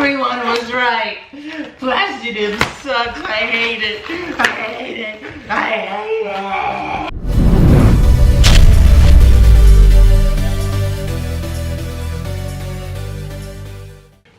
Everyone was right. Plastic sucks. I hate it. I hate it. I hate it.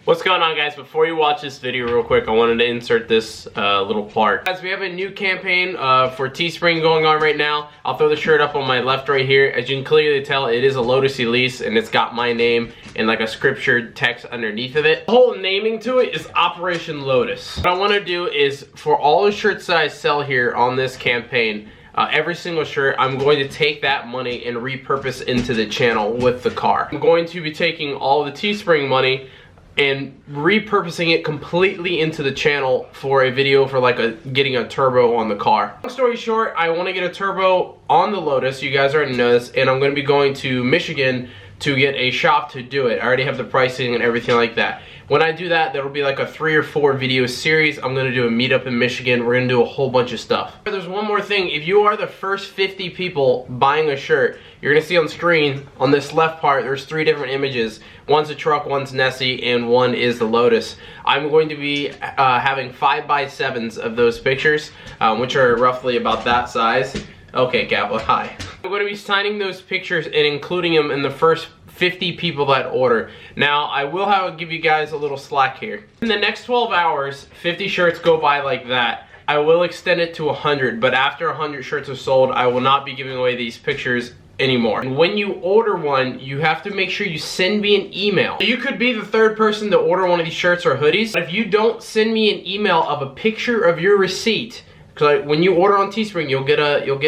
What's going on, guys? Before you watch this video real quick, I wanted to insert this little part. Guys, we have a new campaign for Teespring going on right now. I'll throw the shirt up on my left right here. As you can clearly tell, it is a Lotus Elise and it's got my name and like a scriptured text underneath of it. The whole naming to it is Operation Lotus. What I want to do is, for all the shirts that I sell here on this campaign, every single shirt, I'm going to take that money and repurpose into the channel with the car. I'm going to be taking all the Teespring money and repurposing it completely into the channel for a video for like getting a turbo on the car. Long story short, I want to get a turbo on the Lotus. You guys already know this, and I'm going to be going to Michigan to get a shop to do it. I already have the pricing and everything like that. When I do that, that'll be like a 3 or 4 video series. I'm gonna do a meetup in Michigan. We're gonna do a whole bunch of stuff. There's one more thing. If you are the first 50 people buying a shirt, you're gonna see on screen, on this left part, there's 3 different images. One's a truck, one's Nessie, and one is the Lotus. I'm going to be having 5x7s of those pictures, which are roughly about that size. Okay, Gabba, hi. I'm going to be signing those pictures and including them in the first 50 people that order. Now, I will give you guys a little slack here. In the next 12 hours, 50 shirts go by like that. I will extend it to 100, but after 100 shirts are sold, I will not be giving away these pictures anymore. And when you order one, you have to make sure you send me an email. You could be the 3rd person to order one of these shirts or hoodies, but if you don't send me an email of a picture of your receipt, because when you order on Teespring, you'll get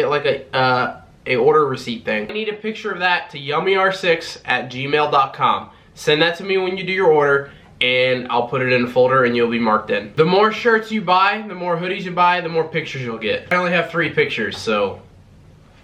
like a order receipt thing. I need a picture of that to yummyr6@gmail.com. Send that to me when you do your order, and I'll put it in a folder and you'll be marked in. The more shirts you buy, the more hoodies you buy, the more pictures you'll get. I only have 3 pictures, so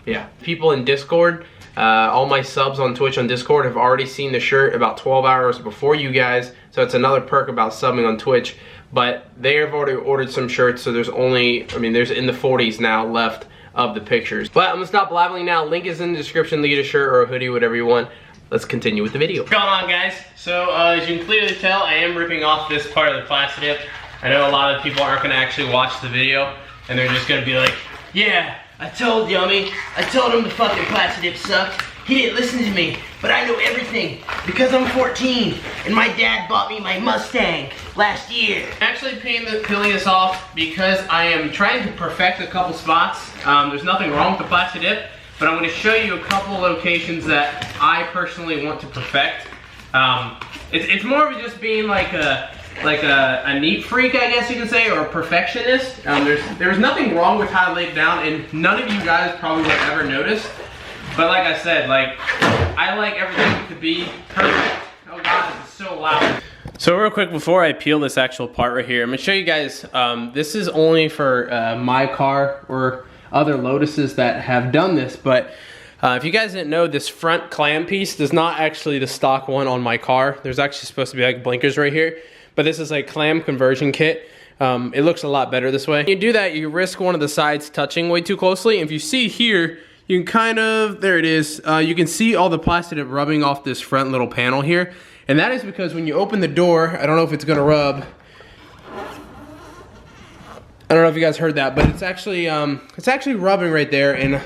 yeah. People in Discord, all my subs on Twitch on Discord have already seen the shirt about 12 hours before you guys, so it's another perk about subbing on Twitch. But they have already ordered some shirts, so there's only, there's in the 40s now left of the pictures. But I'm gonna stop blabbering now. Link is in the description to get a shirt or a hoodie, whatever you want. Let's continue with the video. What's going on, guys? So as you can clearly tell, I am ripping off this part of the plastic dip. I know a lot of people aren't gonna actually watch the video, and they're just gonna be like, yeah, I told Yummy, I told him the fucking plastic dip sucked. He didn't listen to me, but I know everything because I'm 14 and my dad bought me my Mustang last year. I'm actually peeling this off because I am trying to perfect a couple spots. There's nothing wrong with the plastic dip, but I'm going to show you a couple locations that I personally want to perfect. It's more of just being like a neat freak, I guess you can say, or a perfectionist. There's nothing wrong with how I laid it down, and none of you guys probably would have ever noticed. But like I said, I like everything to be perfect. Oh God, it's so loud. So real quick, before I peel this actual part right here, I'm gonna show you guys, this is only for my car or other Lotuses that have done this, but if you guys didn't know, this front clam piece is not actually the stock one on my car. There's actually supposed to be like blinkers right here, but this is a clam conversion kit. It looks a lot better this way. When you do that, you risk one of the sides touching way too closely. If you see here, you can kind of, there it is, you can see all the plastic rubbing off this front little panel here. And that is because when you open the door, I don't know if it's gonna rub. I don't know if you guys heard that, but it's actually rubbing right there, and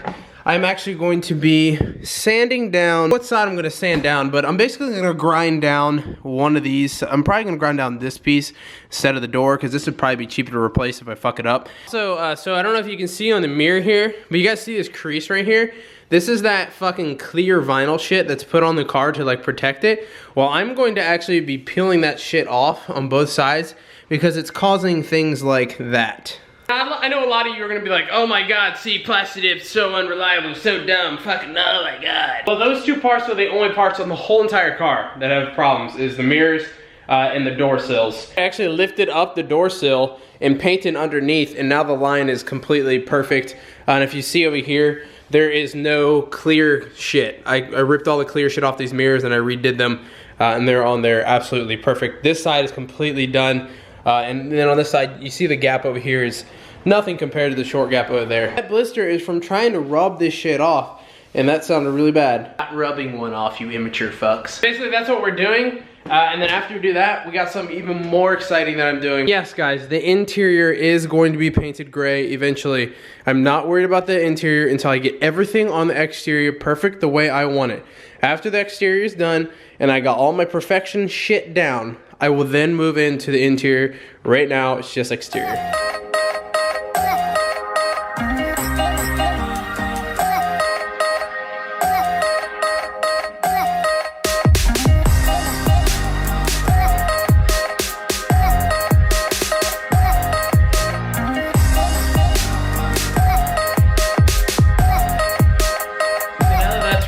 I'm actually going to be sanding down, what side I'm gonna sand down, but I'm basically gonna grind down one of these. I'm probably gonna grind down this piece instead of the door, because this would probably be cheaper to replace if I fuck it up. So I don't know if you can see on the mirror here, but you guys see this crease right here? This is that fucking clear vinyl shit that's put on the car to like protect it. Well, I'm going to actually be peeling that shit off on both sides because it's causing things like that. I know a lot of you are gonna be like, oh my God, see, plastic dip's so unreliable, so dumb, fucking, oh my God. Well, those 2 parts are the only parts on the whole entire car that have problems, is the mirrors and the door sills. I actually lifted up the door sill and painted underneath, and now the line is completely perfect. And if you see over here, there is no clear shit. I ripped all the clear shit off these mirrors and I redid them, and they're on there absolutely perfect. This side is completely done. And then on this side, you see the gap over here is nothing compared to the short gap over there. That blister is from trying to rub this shit off, and that sounded really bad. Not rubbing one off, you immature fucks. Basically, that's what we're doing. And then after we do that, we got something even more exciting that I'm doing. Yes, guys, the interior is going to be painted gray eventually. I'm not worried about the interior until I get everything on the exterior perfect the way I want it. After the exterior is done and I got all my perfection shit down, I will then move into the interior. Right now, it's just exterior.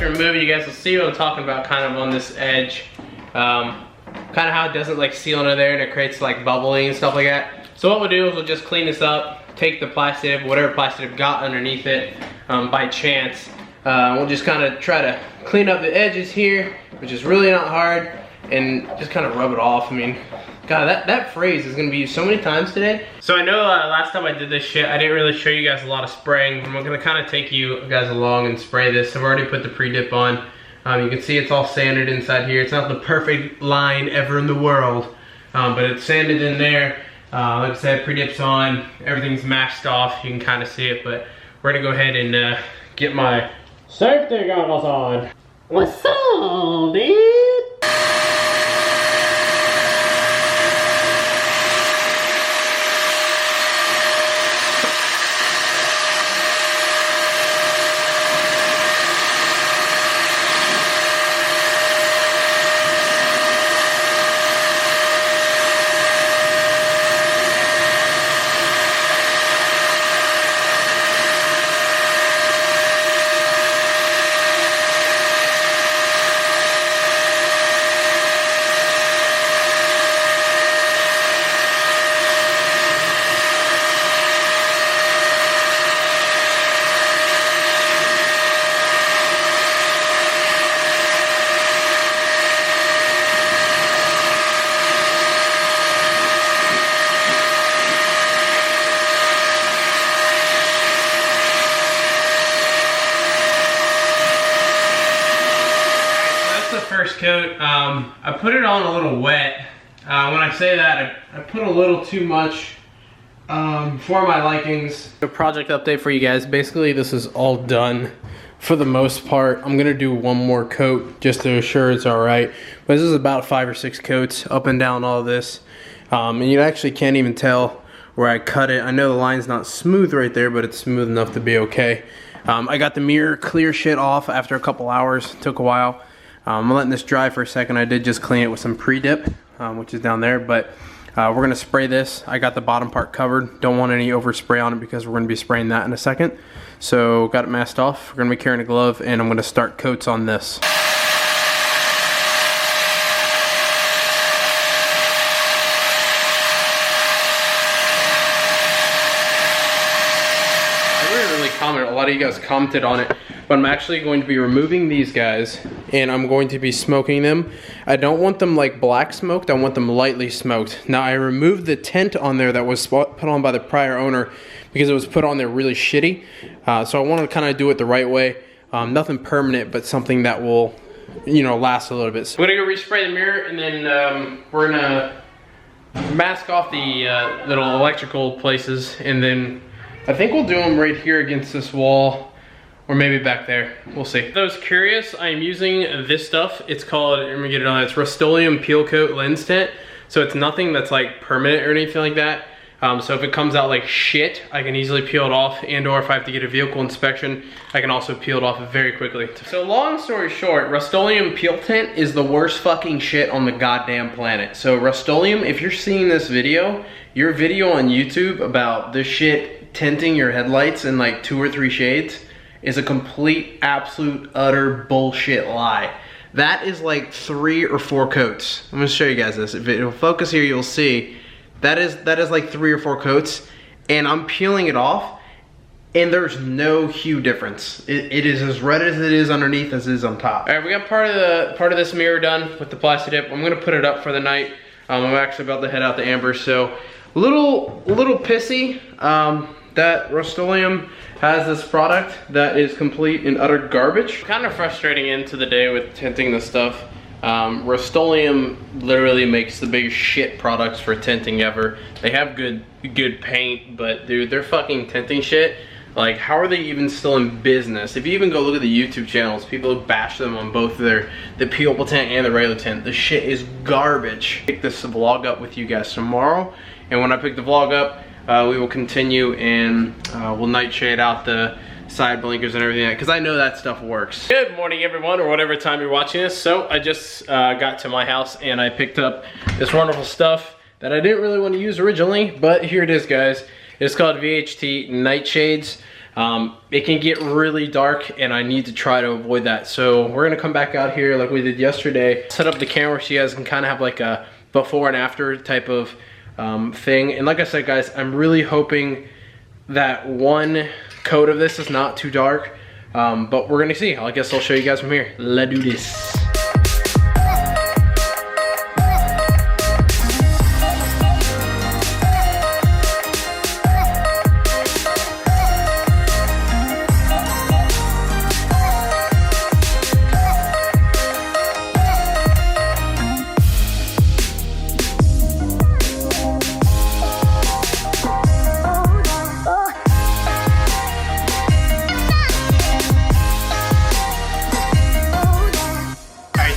Removed, you guys will see what I'm talking about kind of on this edge. Kind of how it doesn't like seal under there and it creates like bubbling and stuff like that. So what we'll do is we'll just clean this up, take the plastic, whatever plastic got underneath it by chance. We'll just kind of try to clean up the edges here, which is really not hard, and just kind of rub it off. I mean, God, that phrase is gonna be used so many times today. So I know last time I did this shit, I didn't really show you guys a lot of spraying. I'm gonna kind of take you guys along and spray this. I've already put the pre-dip on. You can see it's all sanded inside here. It's not the perfect line ever in the world, but it's sanded in there. Like I said, pre-dip's on, everything's masked off. You can kind of see it, but we're gonna go ahead and get my safety goggles on. What's up, dude? First coat, I put it on a little wet. When I say that, I put a little too much for my likings. A project update for you guys. Basically, this is all done for the most part. I'm gonna do one more coat just to assure it's all right. But this is about 5 or 6 coats up and down all this. And you actually can't even tell where I cut it. I know the line's not smooth right there, but it's smooth enough to be okay. I got the mirror clear shit off after a couple hours. It took a while. I'm letting this dry for a second. I did just clean it with some pre-dip, which is down there, but we're gonna spray this. I got the bottom part covered. Don't want any overspray on it because we're gonna be spraying that in a second. So got it masked off. We're gonna be carrying a glove and I'm gonna start coats on this. A lot of you guys commented on it, but I'm actually going to be removing these guys and I'm going to be smoking them. I don't want them like black smoked, I want them lightly smoked. Now I removed the tint on there that was put on by the prior owner because it was put on there really shitty. So I want to kind of do it the right way. Nothing permanent, but something that will, you know, last a little bit. So we're gonna go respray the mirror and then we're gonna mask off the little electrical places, and then I think we'll do them right here against this wall, or maybe back there. We'll see. For those curious, I am using this stuff. It's called, let me get it on, it's Rust-Oleum Peel Coat Lens Tint. So it's nothing that's like permanent or anything like that. So if it comes out like shit, I can easily peel it off, and or if I have to get a vehicle inspection, I can also peel it off very quickly. So long story short, Rust-Oleum Peel Tint is the worst fucking shit on the goddamn planet. So Rust-Oleum, if you're seeing this video, your video on YouTube about this shit tinting your headlights in like 2 or 3 shades is a complete, absolute, utter bullshit lie. That is like 3 or 4 coats. I'm gonna show you guys this. If it'll focus here, you'll see that is like 3 or 4 coats, and I'm peeling it off, and there's no hue difference. It is as red as it is underneath as it is on top. All right, we got part of this mirror done with the plastic dip. I'm gonna put it up for the night. I'm actually about to head out to Amber, so a little pissy that Rust-Oleum has this product that is complete and utter garbage. Kind of frustrating into the day with tinting this stuff. Rust-Oleum literally makes the biggest shit products for tinting ever. They have good paint, but dude, their fucking tinting shit, like, how are they even still in business? If you even go look at the YouTube channels, people bash them on both the peelable tint and the regular tint. The shit is garbage. Pick this vlog up with you guys tomorrow, and when I pick the vlog up, we will continue and we'll nightshade out the side blinkers and everything, because I know that stuff works. Good morning, everyone, or whatever time you're watching this. So I just got to my house and I picked up this wonderful stuff that I didn't really want to use originally, but here it is, guys. It's called VHT Nightshades. It can get really dark and I need to try to avoid that. So we're gonna come back out here like we did yesterday, set up the camera so you guys can kind of have like a before and after type of thing. And like I said, guys, I'm really hoping that one coat of this is not too dark, but we're gonna see. I guess I'll show you guys from here. Let's do this.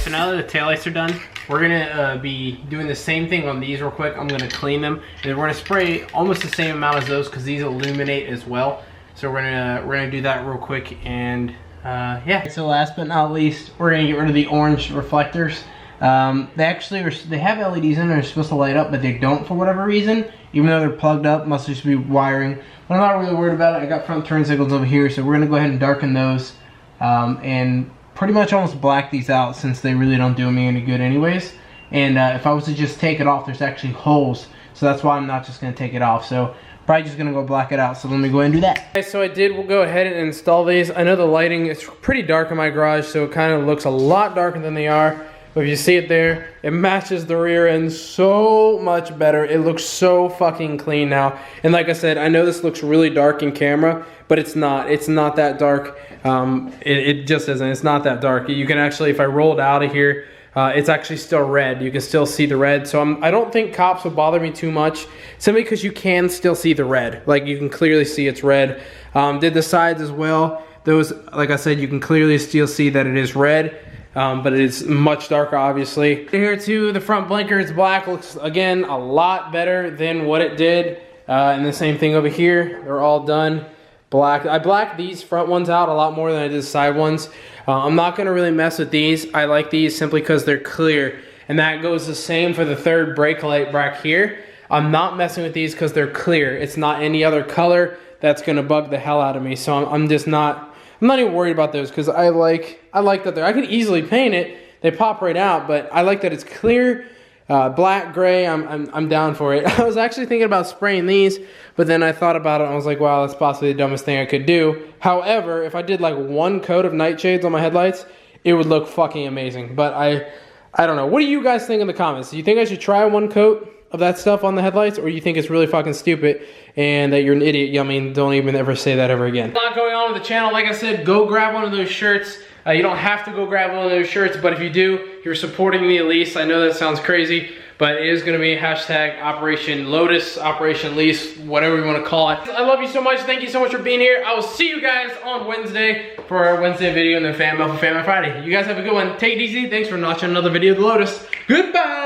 Now that the taillights are done, we're gonna be doing the same thing on these real quick. I'm gonna clean them, and we're gonna spray almost the same amount as those because these illuminate as well. So we're gonna do that real quick, and yeah. So last but not least, we're gonna get rid of the orange reflectors. They have LEDs in there, they're supposed to light up, but they don't for whatever reason. Even though they're plugged up, must just be wiring. But I'm not really worried about it. I got front turn signals over here, so we're gonna go ahead and darken those, and pretty much almost black these out since they really don't do me any good anyways. And if I was to just take it off, there's actually holes, so that's why I'm not just gonna take it off. So probably just gonna go black it out. So let me go ahead and do that. Okay, so we'll go ahead and install these. I know the lighting is pretty dark in my garage, so it kind of looks a lot darker than they are. But if you see it there, it matches the rear end so much better. It looks so fucking clean now. And like I said, I know this looks really dark in camera, but it's not. It's not that dark. It just isn't. It's not that dark. You can actually, if I roll it out of here, it's actually still red. You can still see the red. So I don't think cops will bother me too much, simply because you can still see the red. Like, you can clearly see it's red. Did the sides as well. Those, like I said, you can clearly still see that it is red. But it is much darker, obviously. Here too, the front blinker is black. Looks, again, a lot better than what it did. And the same thing over here. They're all done black. I blacked these front ones out a lot more than I did the side ones. I'm not gonna really mess with these. I like these simply because they're clear. And that goes the same for the third brake light back here. I'm not messing with these because they're clear. It's not any other color that's gonna bug the hell out of me. So I'm not even worried about those because I like that I could easily paint it. They pop right out, but I like that it's clear, black, gray. I'm down for it. I was actually thinking about spraying these, but then I thought about it and I was like, wow, that's possibly the dumbest thing I could do. However, if I did like one coat of nightshades on my headlights, it would look fucking amazing. But I don't know. What do you guys think in the comments? Do you think I should try one coat of that stuff on the headlights, or you think it's really fucking stupid and that you're an idiot? I mean, don't even ever say that ever again. A lot going on with the channel. Like I said, go grab one of those shirts. You don't have to go grab one of those shirts, but if you do, you're supporting me at least. I know that sounds crazy, but it is going to be hashtag Operation Lotus, Operation Lease, whatever you want to call it. I love you so much. Thank you so much for being here. I will see you guys on Wednesday for our Wednesday video and then FanMail for FanMail Friday. You guys have a good one. Take it easy. Thanks for watching another video of the Lotus. Goodbye.